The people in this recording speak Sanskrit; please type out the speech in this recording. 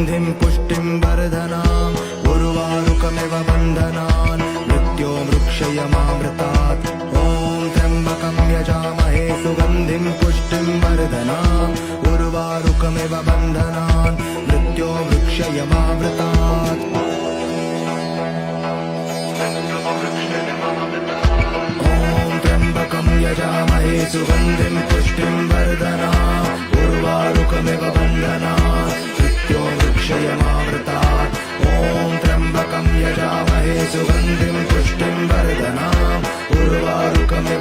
सुगन्धिं पुष्टिं वर्धनाम् उर्वारुकमिव बन्धनान् मृत्योर्मुक्षयमामृतात् ॐ त्र्यम्बकं यजामहे सुगन्धिं पुष्टिं वर्धनाम् उर्वारुकमिव बन्धनान् मृत्योर्मुक्षयमामृतात् यजामहे सुगन्धिं पुष्टिं वर्धनाम् उर्वारुकमिव बन्धनात् मृत्योर्मुक्षयमामृतात् ॐ त्र्यम्बकं यजामहे सुगन्धिं पुष्टिं वर्धनाम् उर्वारुकमिव